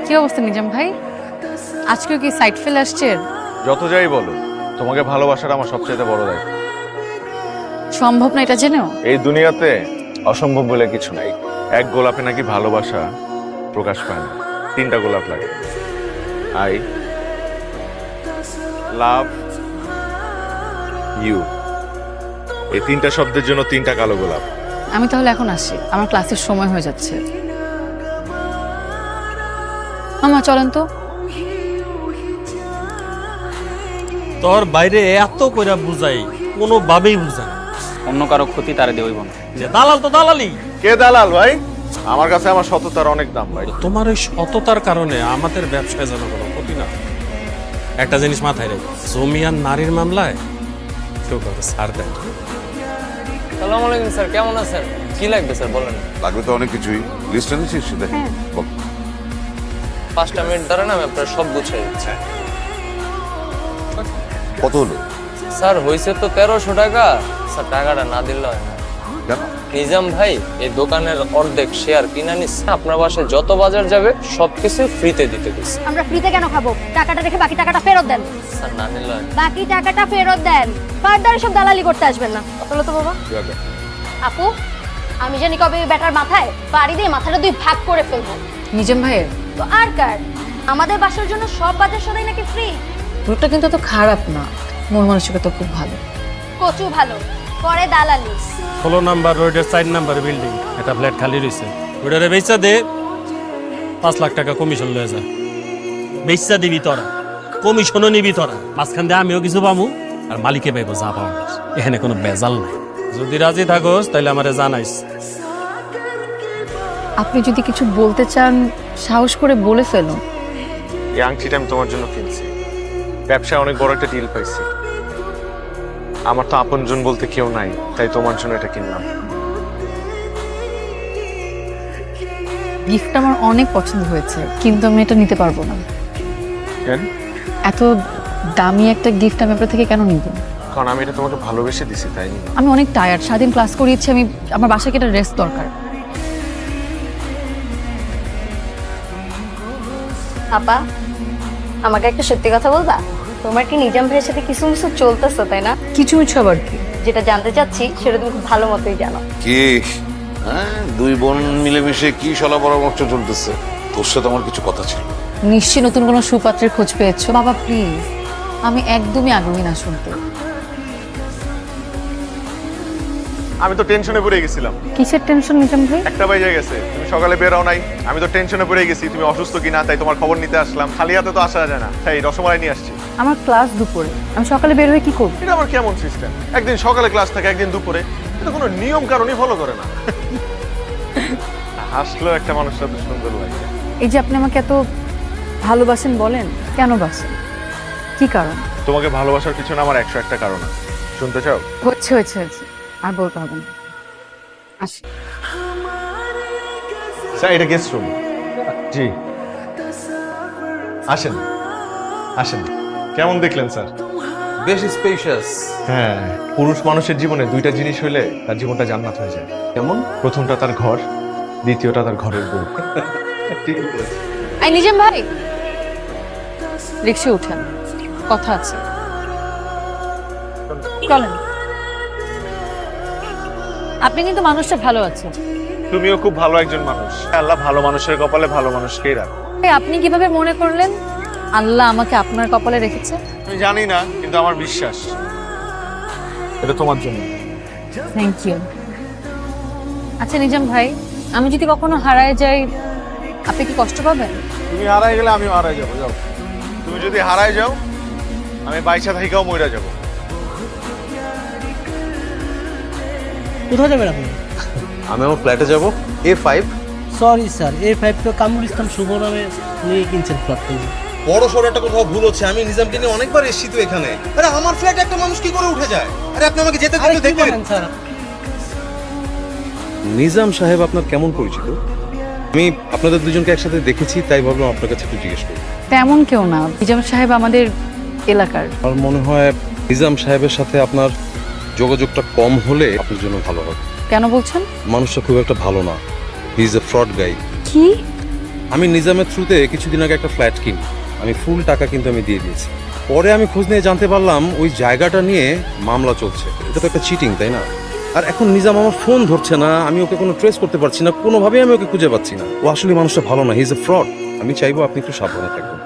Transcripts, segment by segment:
কি অবস্থা নিজাম ভাই? আজকে কি সাইড ফেল আসছে? যত যাই বলো, তোমাকে ভালোবাসাটা আমার সবচেয়ে বড় দায়িত্ব। সম্ভব না এটা জেনেও? এই দুনিয়াতে অসম্ভব বলে কিছু নাই। এক গোলাপে নাকি ভালোবাসা প্রকাশ পায় না, 3টা গোলাপ লাগে। আই লাভ ইউ, এই 3টা শব্দের জন্য 3টা কালো গোলাপ। আমি তাহলে এখন আসি, আমার ক্লাসের সময় হয়ে যাচ্ছে। মামা চলেন তো। তোর বাইরে এত কইরা বুঝাই কোনোভাবেই বুঝায় না। অন্য কারো ক্ষতি তারে দেবইব না। যে দালাল তো দালালি। কে দালাল ভাই? আমার কাছে আমার সততার অনেক দাম ভাই। তোমার ওই সততার কারণে আমাদের ব্যবসায় যেন কোনো ক্ষতি না। একটা জিনিস মাথায় রাখি, জমি আর নারীর মামলায় কেউ কাউকে ছাড় দেয় না। আসসালামু আলাইকুম স্যার, কেমন আছেন? কি লাগবে স্যার বলেন। লাগবে তো অনেক কিছুই, লিস্ট এনেছিস সেটা বল। 5টা মিনিট ধরেন, আমি আপনার সব গুছিয়ে দিচ্ছি। কত হলো? স্যার হয়েছে তো 1300 টাকা। স্যার টাকাটা না দিলে হয় না। কেন? নিজাম ভাই এই দোকানের অর্ধেক শেয়ার কিনে নিচ্ছে, আপনার বাসায় যত বাজার যাবে সবকিছু ফ্রিতে দিতে গেছে। আমরা ফ্রিতে কেন খাবো? টাকাটা রেখে বাকি টাকাটা ফেরত দেন। স্যার না নিলে হয় না। বাকি টাকাটা ফেরত দেন। ফার্দার সব দালালি করতে আসবেন না। চলো তো বাবা। আপু, আমি জানি কবে ওই ব্যাটার মাথায় বাড়ি দিয়ে মাথাটা 2 ভাগ করে ফেলবো। নিজাম ভাইয়ের তো আর কার? আমাদের বাসার জন্য সব বাজার সদাই নাকি ফ্রি? রোডটা কিন্তু তো খারাপ না, মন মানসিকতা খুব ভালো। কচু ভালো করে দালালি। 16 নাম্বার রোডের 4 নাম্বার বিল্ডিং একটা ফ্ল্যাট খালি রয়েছে। ওটারে বেচা দে, 5 লাখ টাকা কমিশন লয়ে যা। বেচা দিবি তোরা, কমিশনও নিবি তোরা, মাঝখান দিয়ে আমিও কিছু পামু আর মালিকে পাইবো যা পাবো। এখানে কোনো বেজাল নাই। যদি রাজি থাকোস তাহলে আমারে জানাইস। আপনি যদি কিছু বলতে চান সাহস করে বলে ফেলুন। এই আংটিটা আমি তোমার জন্য কিনছি, ব্যবসায় অনেক বড় একটা ডিল পাইছি। আমার তো আপনজন বলতে কেউ নাই, তাই তোমার জন্য এটা কিনলাম। গিফটটা আমার অনেক পছন্দ হয়েছে, কিন্তু আমি এটা নিতে পারবো না। কেন? এত দামি একটা গিফট আমি আপনার থেকে কেন নিব? কারণ আমি এটা তোমাকে ভালোবেসে দিছি, তাই না? আমি অনেক টায়ার্ড, সারাদিন ক্লাস করিয়েছি, আমি আমার বাসায় একটা রেস্ট দরকার। আপা, আমাকে একটা সত্যি কথা বলবা? তোমার কি নিজাম ভাইয়ের সাথে কিছু কিছু চলতেছে, তাই না? কিছু মিছু আবার কি? যেটা জানতে চাচ্ছি সেটা তুমি খুব ভালো মতোই জানো। কি হ্যাঁ, 2 বোন মিলেমিশে কি সলা পরামর্শ চলতেছে? তোর সাথে আমার কিছু কথা ছিল। নিশ্চয়ই নতুন কোনো সুপাত্রের খোঁজ পেয়েছো? বাবা প্লিজ, আমি একদমই আগ্রহী না শুনতে। আমি তো টেনশনে পড়ে গেছিলাম। কিসের টেনশন নিজাম ভাই? একটা বাজে গেছে, তুমি সকালে বেরাও নাই। আমি তো টেনশনে পড়ে গেছি তুমি অসুস্থ কিনা, তাই তোমার খবর নিতে আসলাম। খালি হাতে তো আসা যায় না, তাই রসমালাই নিয়ে আসছি। আমার ক্লাস দুপুরে, আমি সকালে বের হয়ে কি করব? এটা আমার কেমন সিস্টেম? একদিন সকালে ক্লাস থাকে, একদিন দুপুরে। এটা কোনো নিয়ম কারণই ফলো করে না। হাসলেও একটা মানুষটা তো সুন্দর লাগে। এই যে আপনি আমাকে এত ভালোবাসেন, বলেন কেন বাসেন, কি কারণ? তোমাকে ভালোবাসার পিছনে আমার 101টা কারণ আছে। শুনতে চাও? হচ্ছে হচ্ছে হচ্ছে, আর বলতে হবে না। আসি। স্যার এটা গেস্ট রুম। জি আসেন আসেন। কেমন দেখলেন স্যার? বেশ স্পেশাস। হ্যাঁ, পুরুষ মানুষের জীবনে 2টা জিনিস হইলে তার জীবনটা জান্নাত হয়ে যায়। কেমন? প্রথমটা তার ঘর, দ্বিতীয়টা তার ঘরের বউ। ঠিক বলেছেন। আই নিজাম ভাই, রিক্সা উঠেন, কথা আছে। চলেন। আপনি কিন্তু মানুষটা ভালো আছেন। তুমিও খুব ভালো একজন মানুষ। আল্লাহ ভালো মানুষের কপালে ভালো মানুষকেই রাখে। আপনি কিভাবে মনে করলেন আল্লাহ আমাকে আপনার কপালে রেখেছে? আমি জানি না, কিন্তু আমার বিশ্বাস এটা তোমার জন্য। Thank you. আচ্ছা নিজাম ভাই, আমি যদি কখনো হারায় যাই আপনি কি কষ্ট পাবেন? তুমি হারাই গেলে আমিও হারাই যাবো। যাও, তুমি যদি হারাই যাও আমি বাইসা থাইকাও মইরা যাবো। কোথায় যাবেন আপনি? আমি আমার ফ্ল্যাটে যাব, A5। সরি স্যার, A5 তো কামরুল ইসলাম শুভ নামে নিয়ে কিনছেন ফ্ল্যাটটা। বড় সড়ো একটা কোথাও ভুল হচ্ছে। আমি নিজামকে নিয়ে অনেকবার এসেছি তো এখানে। আরে আমার ফ্ল্যাটে একটা মানুষ কি করে উঠে যায়? আরে আপনি আমাকে যেতে দিন, দেখবেন স্যার। নিজাম সাহেব আপনার কেমন পরিচিত? আমি আপনাদের দুজনকে একসাথে দেখেছি, তাই ভাবলাম আপনার কাছে একটু জিজ্ঞেস করি। তেমন কেউ না, নিজাম সাহেব আমাদের এলাকার। আমার মনে হয় নিজাম সাহেবের সাথে আপনার যোগাযোগটা কম হলে আপনার জন্য ভালো হবে। কেন বলছেন? মানুষটা খুব একটা ভালো না, হি ইজ এ ফ্রড গাই। কি? আমি নিজামের থ্রুতে কিছুদিন আগে একটা ফ্ল্যাট কিনি, আমি ফুল টাকা কিন্তু আমি দিয়ে দিয়েছি। পরে আমি খোঁজ নিয়ে জানতে পারলাম ওই জায়গাটা নিয়ে মামলা চলছে। এটা তো একটা চিটিং, তাই না? আর এখন নিজাম আমার ফোন ধরছে না, আমি ওকে কোনো ট্রেস করতে পারছি না, কোনোভাবেই আমি ওকে খুঁজে পাচ্ছি না। ও আসলে মানুষটা ভালো না, হি ইজ এ ফ্রড। আমি চাইবো আপনি একটু সাবধানে থাকবেন।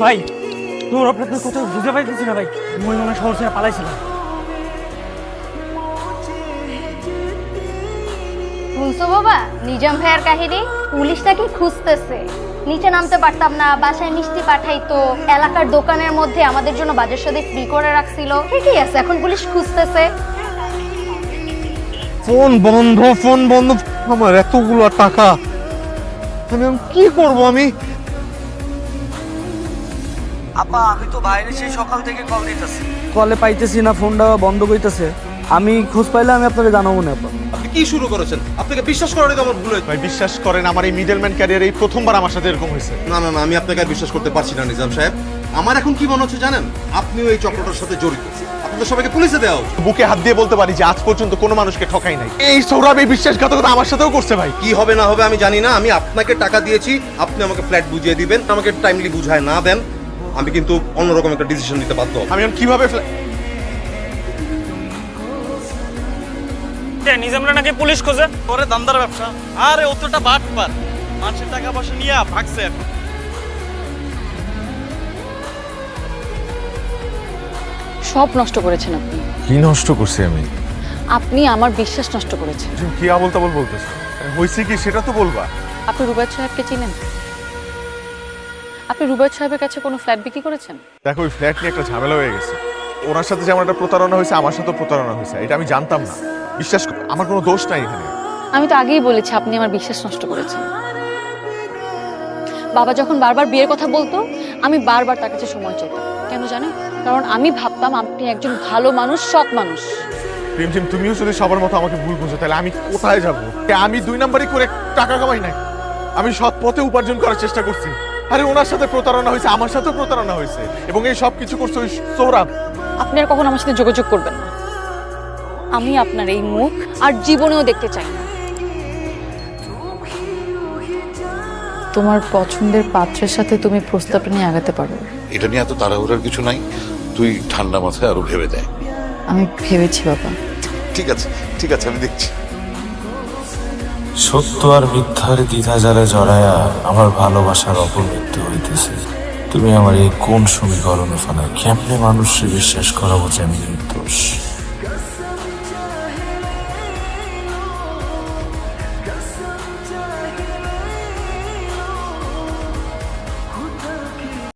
ভাই তোর আপনাদের কোথাও বুঝে পাইতেছি না ভাই, মই মনে শহর ছেড়ে পালাইছিলাম। শুনছো বাবা নিজাম ভাইয়ার কাহিনী? পুলিশ তাকে খুঁজতেছে। নিচে নামতে পারতাম না, বাসায় মিষ্টি পাঠাইতো, এলাকার দোকানের মধ্যে আমাদের জন্য বাজার সাথে ফ্রি করে রাখছিল। ঠিকই আছে, এখন পুলিশ খুঁজতেছে। ফোন বন্ধ। আমার এতগুলো টাকা, আমি কি করব? আমি আপা আমি তো বাইরে সেই সকাল থেকে কল দিতেছি, কলে পাইতেছি না, ফোনটা বন্ধ কইতেছে। আমি খোঁজ পাইলে আমি আপনাকে জানাবো না। আপা আপনি কি শুরু করেছেন? আপনাকে বিশ্বাস করাটাই তো আমার ভুল হয়েছে। ভাই বিশ্বাস করেন, আমার এই মিডলম্যান ক্যারিয়ারে এই প্রথমবার আমার সাথে এরকম হয়েছে। না, আমি আপনাকে আর বিশ্বাস করতে পারছি না নিজাম সাহেব। আমার এখন কি মনে হচ্ছে জানেন, আপনিও এই চক্রটার সাথে জড়িত। আপনাদের সবাইকে পুলিশে দেওয়া উচিত। বুকে হাত দিয়ে বলতে পারি যে আজ পর্যন্ত কোনো মানুষকে ঠকাই নাই। এই সৌরভ এই বিশ্বাসঘাতকতা আমার সাথেও করছে ভাই। কি হবে না হবে আমি জানি না, আমি আপনাকে টাকা দিয়েছি, আপনি আমাকে ফ্ল্যাট বুঝিয়ে দিবেন। আমাকে টাইমলি বুঝায় না দেন, আমি কিন্তু অন্যরকম একটা ডিসিশন নিতে বাধ্য হব। আমি এখন কিভাবে নিজামরা নাকি পুলিশ খোঁজে করে দান্দার ব্যবসা। আরে অতটা বাট পার, মানুষের টাকা পয়সা নিয়ে ভাগছে এখন। সব নষ্ট করেছেন আপনি। কি নষ্ট করছি আমি? আপনি আমার বিশ্বাস নষ্ট করেছেন। তুমি কি আবল তাবল বলতেছো? হয়েছে কি সেটা তো বলবা। আপনি রুবায়ত সাহেবকে চিনেন? আপনি রুবায়ত সাহেবের কাছে কোনো ফ্ল্যাট বিক্রি করেছেন? দেখো ওই ফ্ল্যাট নিয়ে একটা ঝামেলা হয়ে গেছে। ওনার সাথে যেমন একটা প্রতারণা হয়েছে, আমার সাথেও প্রতারণা হয়েছে। এটা আমি জানতাম না। বিশ্বাস করো, আমার কোনো দোষ নাই এখানে। আমি তো আগেই বলেছি আপনি আমার বিশ্বাস নষ্ট করেছেন। বাবা যখন বারবার বিয়ের কথা বলতো, আমি বারবার তার কাছে সময় চাইতাম। কেন জানেন? কারণ আমি ভাবতাম আপনি একজন ভালো মানুষ, সৎ মানুষ। প্রেমজিম, তুমিও যদি সবার মতো আমাকে ভুল বুঝো, তাহলে আমি কোথায় যাব? আমি 2 নাম্বারই করে টাকা কামাই নাই, আমি সৎ পথে উপার্জন করার চেষ্টা করছি। আরে ওনার সাথে প্রতারণা হয়েছে, আমার সাথেও প্রতারণা হয়েছে, এবং এই সব কিছু করছে ওই সৌরভ। আপনি আর কখনো আমার সাথে যোগাযোগ করবেন না। আমি আপনার এই মুখ আর জীবনেও দেখতে চাই না। তোমার পছন্দের পাত্রের সাথে তুমি প্রস্তাবটা নিয়ে আগাতে পারো। এটা নিয়ে এত তাড়াহুড়ার কিছু নাই, তুই ঠান্ডা মাথায় আরো ভেবে দেয়। আমি ভেবেছি বাবা। ঠিক আছে, আমি দেখছি। সত্য আর মিথ্যার দ্বিধা জালে জড়ায়া আমার ভালোবাসার অপমৃত্যু হইতেছে। তুমি আমার এই কোন সমীকরণে ফেলা? কেমনে মানুষকে বিশ্বাস করাবো যে আমি নির্দোষ?